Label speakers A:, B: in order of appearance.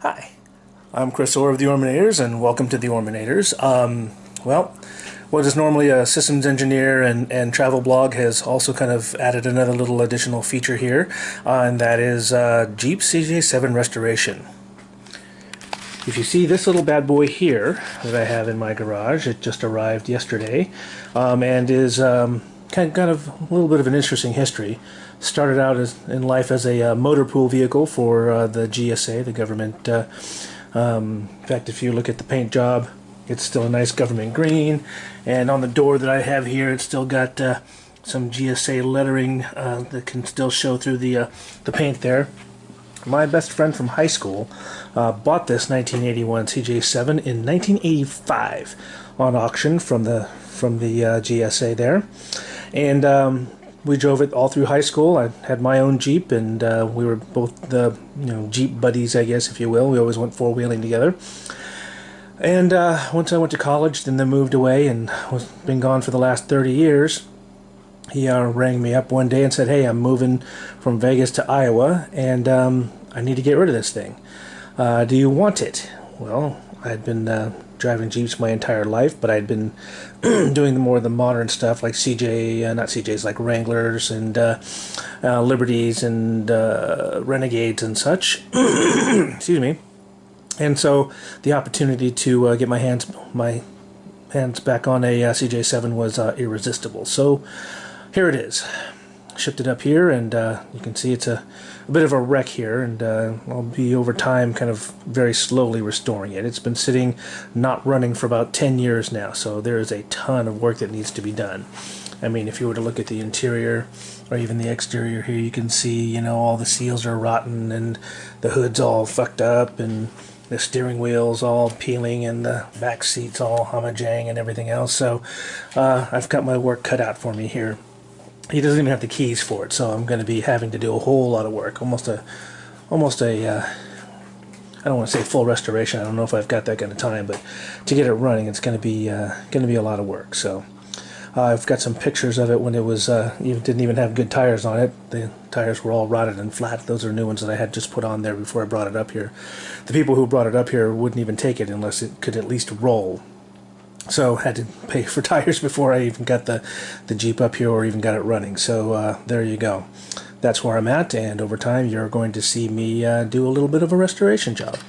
A: Hi, I'm Chris Orr of the Orminators, and welcome to the Orminators. Well, what is normally a systems engineer and travel blog has also kind of added another little additional feature here, and that is Jeep CJ-7 restoration. If you see this little bad boy here that I have in my garage, it just arrived yesterday, and is kind of a little bit of an interesting history. Started out in life as a motor pool vehicle for the GSA, the government. In fact, if you look at the paint job, it's still a nice government green, and on the door that I have here, it's still got some GSA lettering that can still show through the paint there. My best friend from high school bought this 1981 CJ-7 in 1985 on auction from the GSA there, and we drove it all through high school. I had my own Jeep, and we were both the Jeep buddies, I guess, if you will. We always went four-wheeling together. And once I went to college, then they moved away and was been gone for the last 30 years. He rang me up one day and said, "Hey, I'm moving from Vegas to Iowa, and I need to get rid of this thing. Do you want it?" Well, I'd been driving Jeeps my entire life, but I'd been doing more of the modern stuff like not CJs, like Wranglers and Liberties and Renegades and such. Excuse me. And so the opportunity to get my hands back on a CJ-7 was irresistible. So here it is. Shipped it up here, and you can see it's a bit of a wreck here, and I'll be over time kind of very slowly restoring it. It's been sitting not running for about 10 years now, so there is a ton of work that needs to be done. I mean, if you were to look at the interior or even the exterior here, you can see, all the seals are rotten and the hood's all fucked up and the steering wheel's all peeling and the back seat's all homojang and everything else. So I've got my work cut out for me here. He doesn't even have the keys for it, so I'm going to be having to do a whole lot of work. Almost a I don't want to say full restoration. I don't know if I've got that kind of time, but to get it running, it's going to be a lot of work. So I've got some pictures of it when it was didn't even have good tires on it. The tires were all rotted and flat. Those are new ones that I had just put on there before I brought it up here. The people who brought it up here wouldn't even take it unless it could at least roll. So had to pay for tires before I even got the Jeep up here or even got it running. So there you go. That's where I'm at, and over time you're going to see me do a little bit of a restoration job.